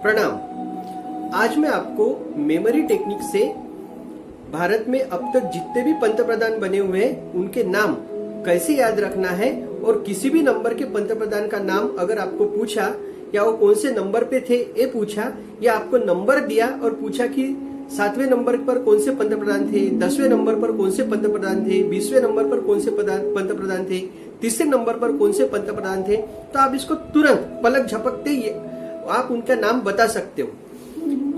प्रणाम। आज मैं आपको मेमोरी टेक्निक से भारत में अब तक जितने भी पंतप्रधान बने हुए हैं उनके नाम कैसे याद रखना है, और किसी भी नंबर के पंतप्रधान का नाम अगर आपको पूछा या वो कौन से नंबर पे थे ये पूछा, या आपको नंबर दिया और पूछा कि 7वें नंबर पर कौन से पंतप्रधान थे, 10वें नंबर पर कौन से पंतप्रधान थे, 20वें नंबर पर कौन से पंतप्रधान थे, 3रे नंबर पर कौन से पंतप्रधान थे, तो आप इसको तुरंत पलक झपकते ही आप उनका नाम बता सकते हो।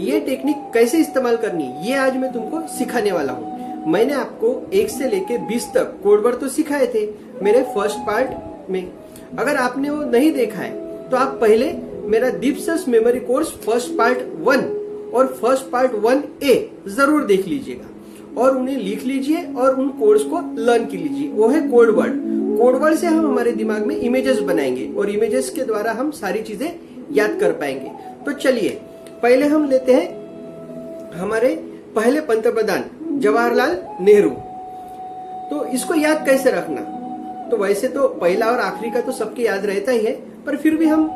ये टेक्निक कैसे इस्तेमाल करनी ये आज मैं तुमको सिखाने वाला हूँ। मैंने आपको 1 से लेके 20 तक कोड वर्ड तो सिखाए थे मेरे फर्स्ट पार्ट में। अगर आपने वो नहीं देखा है तो आप पहले मेरा दीपसस मेमोरी कोर्स फर्स्ट पार्ट 1 और फर्स्ट पार्ट 1A जरूर देख लीजिएगा और उन्हें लिख लीजिए और उन कोड्स को लर्न कर लीजिए। वो है कोड वर्ड। कोड वर्ड से हम हमारे दिमाग में इमेजेस बनाएंगे और इमेजेस के द्वारा हम सारी चीजें याद कर पाएंगे। तो चलिए पहले हम लेते हैं हमारे पहले पंतप्रधान जवाहरलाल नेहरू। तो इसको याद कैसे रखना, तो वैसे तो पहला और आखिरी का तो सबके याद रहता ही है, पर फिर भी हम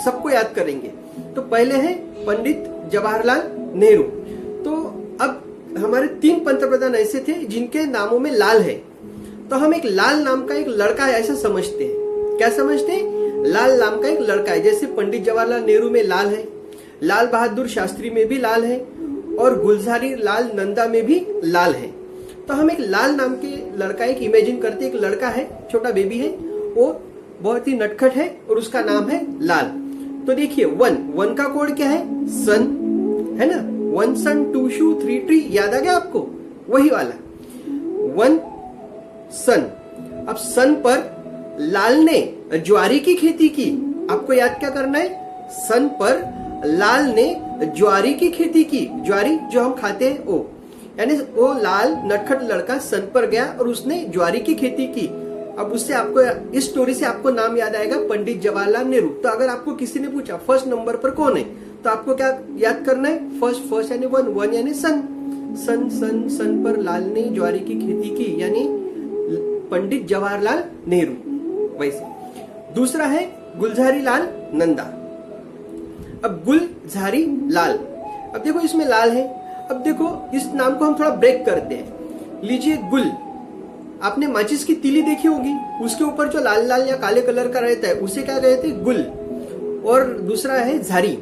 सबको याद करेंगे। तो पहले है पंडित जवाहरलाल नेहरू। तो अब हमारे 3 पंतप्रधान ऐसे थे जिनके नामों में लाल है। तो हम एक लाल नाम का एक लड़का है ऐसा समझते हैं। क्या समझते हैं? लाल नाम का एक लड़का है। जैसे पंडित जवाहरलाल नेहरू में लाल है, लाल बहादुर शास्त्री में भी लाल है, और गुलजारी लाल नंदा में भी लाल है। तो हम एक लाल नाम के लड़का एक इमेजिन करते, एक लड़का है, छोटा बेबी है, वो बहुत ही नटखट है और उसका नाम है लाल। तो देखिए 1 का कोड क्या है? सन, है ना। 1 सन 2 शू 3 ट्री, याद आ गया आपको? वही वाला 1 सन। अब सन पर लाल ने ज्वारी की खेती की। आपको याद क्या करना है? सन पर लाल ने ज्वारी की खेती की। ज्वारी जो हम खाते हैं वो, यानी वो लाल नटखट लड़का सन पर गया और उसने ज्वारी की खेती की। अब उससे आपको इस स्टोरी से आपको नाम याद आएगा पंडित जवाहरलाल नेहरू। तो अगर आपको किसी ने पूछा फर्स्ट नंबर पर कौन है, तो आपको क्या याद करना है? फर्स्ट यानी 1 यानी सन। सन सन सन पर लाल ने ज्वारी की खेती की, यानी पंडित जवाहरलाल नेहरू। वैसे दूसरा है गुलजारी लाल नंदा। अब गुलजारी लाल, अब देखो इसमें लाल है। अब देखो इस नाम को हम थोड़ा ब्रेक करते हैं। लीजिए गुल, आपने माचिस की तीली देखी होगी, उसके ऊपर जो लाल लाल या काले कलर का रहता है उसे क्या कहते हैं? गुल। और दूसरा है झारी।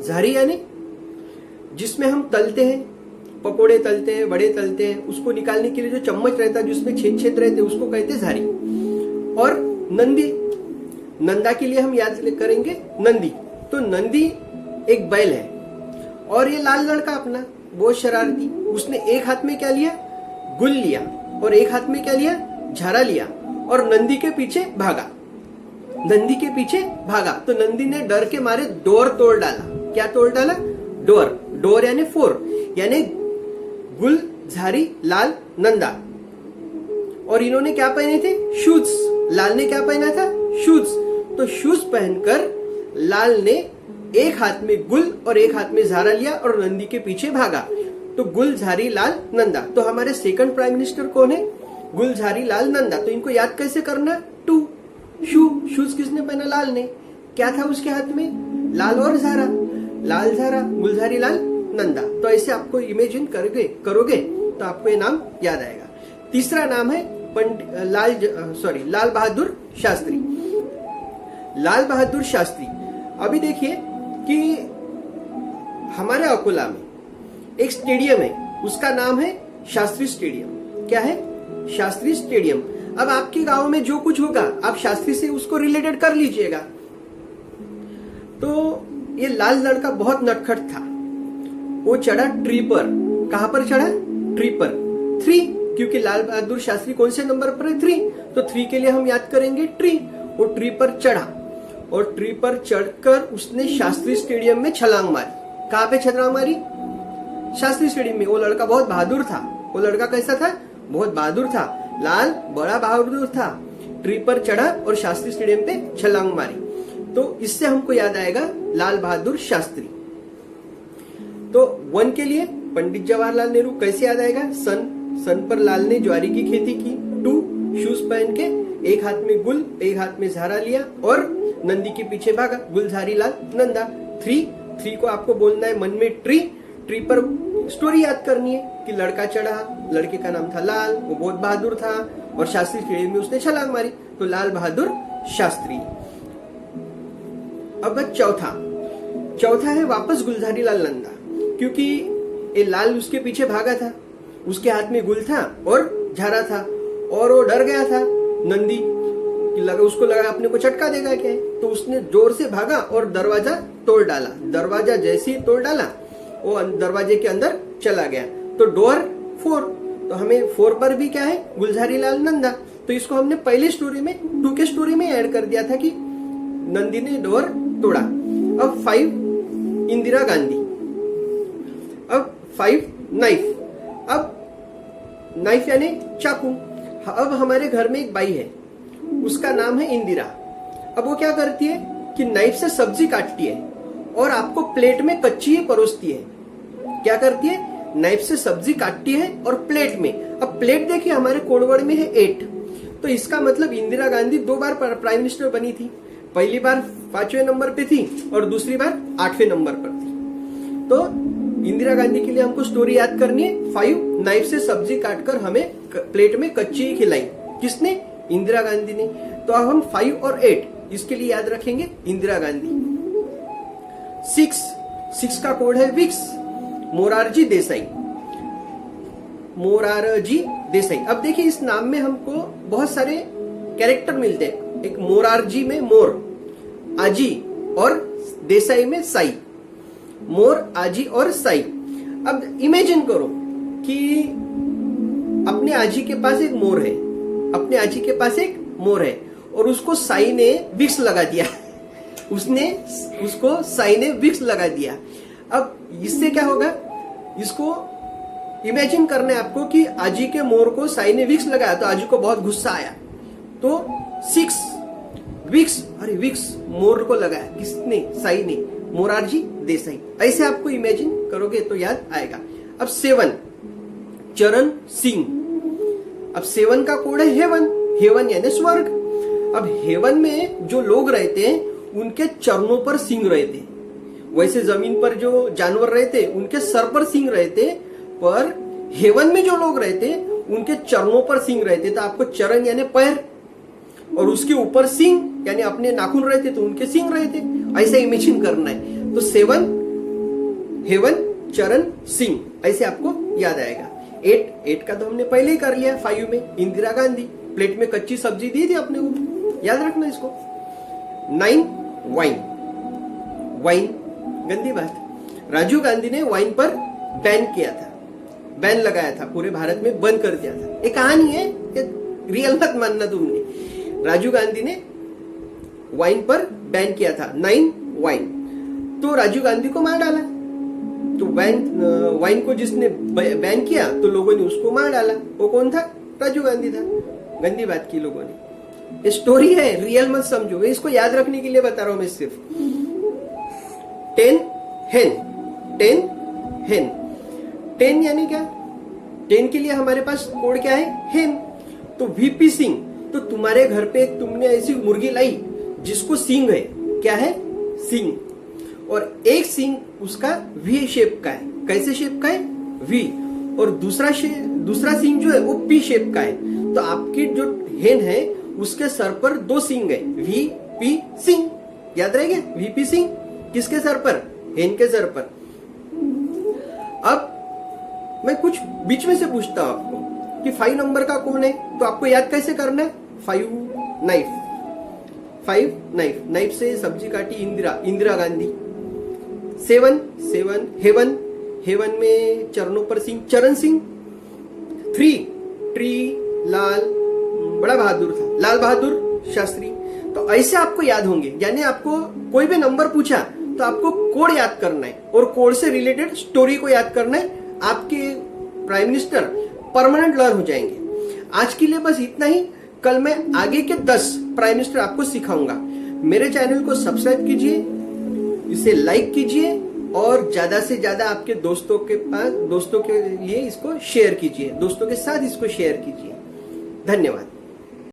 झारी यानी जिसमें हम तलते हैं, पकोड़े तलते हैं, वड़े तलते हैं, उसको निकालने के लिए जो चम्मच रहता है जिसमें छेद छेद रहते हैं उसको कहते हैं झारी। और नंदी, नंदा के लिए हम याद करेंगे नंदी। तो नंदी एक बैल है, और ये लाल लड़का अपना बहुत शरारती, उसने एक हाथ में क्या लिया? गुल लिया, और एक हाथ में क्या लिया? झारा लिया, और नंदी के पीछे भागा। नंदी के पीछे भागा तो नंदी ने डर के मारे डोर तोड़ डाला। क्या तोड़ डाला? डोर। डोर यानी 4, यानी गुल झारी लाल नंदा। और इन्होंने क्या पहने थे? शूज। लाल ने क्या पहना था? शूज। तो शूज पहनकर लाल ने एक हाथ में गुल और एक हाथ में झारा लिया और नंदी के पीछे भागा। तो गुल झारी लाल नंदा। तो हमारे सेकंड प्राइम मिनिस्टर कौन है? गुल झारी लाल नंदा। तो इनको याद कैसे करना? 2 शू। शूज किसने पहना? लाल ने। क्या था उसके हाथ में? लाल और झारा। लाल झारा, गुलझारी लाल नंदा। तो ऐसे आपको इमेजिन करोगे तो आपको ये नाम याद आएगा। तीसरा नाम है लाल बहादुर शास्त्री। लाल बहादुर शास्त्री। अभी देखिए कि हमारे अकोला में एक स्टेडियम है, उसका नाम है शास्त्री स्टेडियम। क्या है? शास्त्री स्टेडियम। अब आपके गांव में जो कुछ होगा आप शास्त्री से उसको रिलेटेड कर लीजिएगा। तो ये लाल लड़का बहुत नटखट था। वो चढ़ा ट्री पर। कहां पर चढ़ा? ट्री पर। 3, क्योंकि लाल बहादुर शास्त्री कौन से नंबर पर है? 3। तो 3 के लिए हम याद करेंगे ट्री। वो ट्री पर चढ़ा और ट्री पर चढ़कर उसने शास्त्री स्टेडियम में छलांग मारी। कहां पे छलांग मारी? शास्त्री स्टेडियम में। वो लड़का बहुत बहादुर था। वो लड़का कैसा था? बहुत बहादुर था। लाल बड़ा बहादुर था। ट्री पर चढ़ा और शास्त्री स्टेडियम पे छलांग मारी। तो इससे हमको याद आएगा लाल बहादुर शास्त्री। तो 1 के लिए पंडित जवाहरलाल नेहरू कैसे याद आएगा? सन पर लाल ने ज्वारी की खेती की। 2 शूज पहन के एक हाथ में गुल एक हाथ में झारा लिया और नंदी के पीछे भागा, गुलझारी लाल नंदा। थ्री को आपको बोलना है मन में ट्री पर स्टोरी याद करनी है कि लड़का चढ़ा, लड़के का नाम था लाल, वो बहुत बहादुर था और शास्त्री खेल में उसने छलांग मारी, तो लाल बहादुर शास्त्री। अब चौथा है वापस गुलजारी लाल नंदा, क्योंकि ये लाल उसके पीछे भागा था, उसके हाथ में गुल था और झारा था और वो डर गया था नंदी, उसको लगा अपने को चटका देगा क्या, तो उसने जोर से भागा और दरवाजा तोड़ डाला। दरवाजा जैसे ही तोड़ डाला वो दरवाजे के अंदर चला गया, तो डोर 4, तो हमें 4 पर भी क्या है, गुलजारी लाल नंदा, तो इसको हमने पहले स्टोरी में 2 के स्टोरी में ऐड कर दिया था कि नंदी ने डोर तोड़ा। अब 5 इंदिरा गांधी, अब 5 नाइफ, अब नाइफ यानी चाकू। अब हमारे घर में एक बाई है, उसका नाम है इंदिरा। अब वो क्या करती है कि नाइफ से सब्जी काटती है और आपको प्लेट में कच्ची ही परोसती है। क्या करती है, नाइफ से सब्जी काटती है और प्लेट में, अब प्लेट देखिए हमारे कोडवर्ड में है 8, तो इसका मतलब इंदिरा गांधी 2 बार प्राइम मिनिस्टर बनी थी, पहली बार 5वें नंबर पे थी और दूसरी बार 8वें नंबर पर थी। तो इंदिरा गांधी के लिए हमको स्टोरी याद करनी है, 5 नाइफ से सब्जी काटकर हमें प्लेट में कच्ची ही खिलाई, किसने, इंदिरा गांधी ने। तो अब हम 5 और 8 इसके लिए याद रखेंगे इंदिरा गांधी। 6 का कोड है विक्स, मोरारजी देसाई। अब देखिए इस नाम में हमको बहुत सारे कैरेक्टर मिलते हैं, एक मोरारजी में मोर, आजी और देसाई में साई, मोर, आजी और साई। अब इमेजिन करो कि अपने आजी के पास एक मोर है, अपने आजी के पास एक मोर है और उसको साई ने विक्स लगा दिया उसको साई ने विक्स लगा दिया। अब इससे क्या होगा, इसको इमेजिन करना है आपको कि आजी के मोर को साई ने विक्स लगाया, तो आजी को बहुत गुस्सा आया, तो 6 विक्स, अरे विक्स मोर को लगाया किसने, साई ने, मोरारजी देसाई। ऐसे आपको इमेजिन करोगे तो याद आएगा। अब 7 चरण सिंह, अब 7 का कोड है हेवन यानी स्वर्ग। अब हेवन में जो लोग रहते हैं उनके चरणों पर सिंह रहते, वैसे जमीन पर जो जानवर रहते उनके सर पर सिंह रहते, पर हेवन में जो लोग रहते उनके चरणों पर सिंह रहते। तो आपको चरण यानी पैर और उसके ऊपर सिंह यानी अपने नाखून रहते तो उनके सिंह रहते, ऐसा इमेजिन करना है। तो 7 हेवन, चरण, सिंह, ऐसे आपको याद आएगा। 8 का तो हमने पहले ही कर लिया, 5 में इंदिरा गांधी, प्लेट में कच्ची सब्जी दी थी अपने को, याद रखना इसको। 9 वाइन गंदी बात, राजीव गांधी ने वाइन पर बैन किया था, बैन लगाया था, पूरे भारत में बंद कर दिया था। एक कहानी है, रियल मत मानना तुमने। राजीव गांधी ने वाइन पर बैन किया था, 9 वाइन, तो राजीव गांधी को मार डाला। तो वाइन को जिसने बैन किया तो लोगों ने उसको मार डाला। वो कौन था, राजीव गांधी था। गंदी बात की लोगों ने। ये स्टोरी है, रियल मत समझो, इसको याद रखने के लिए बता रहा हूं मैं सिर्फ। 10 हेन यानी क्या, 10 के लिए हमारे पास कोड क्या है, हेन। तो वीपी सिंह, तो तुम्हारे घर पे तुमने ऐसी मुर्गी लाई जिसको सिंग है, क्या है, सिंग, और एक सिंग उसका वी शेप का है। कैसे शेप का है, वी, और दूसरा सिंग जो है वो पी शेप का है। तो आपकी जो हेन है उसके सर पर 2 सिंग है, वी पी सिंग, याद रहेगा। वीपी सिंह किसके सर पर, हेन के सर पर। अब मैं कुछ बीच में से पूछता हूं आपको कि 5 नंबर का कौन है, तो आपको याद कैसे करना है, 5 नाइफ से सब्जी काटी इंदिरा गांधी। 7 हेवन में चरणों पर सिंह, चरण सिंह। 3 ट्री, लाल, बड़ा बहादुर था, लाल बहादुर शास्त्री। तो ऐसे आपको याद होंगे, यानी आपको कोई भी नंबर पूछा तो आपको कोड याद करना है और कोड से रिलेटेड स्टोरी को याद करना है। आपके प्राइम मिनिस्टर परमानेंट लर्न हो जाएंगे। आज के लिए बस इतना ही, कल मैं आगे के 10 प्राइम मिनिस्टर आपको सिखाऊंगा। मेरे चैनल को सब्सक्राइब कीजिए, इसे लाइक कीजिए और ज्यादा से ज्यादा आपके दोस्तों के लिए इसको शेयर कीजिए, दोस्तों के साथ इसको शेयर कीजिए। धन्यवाद।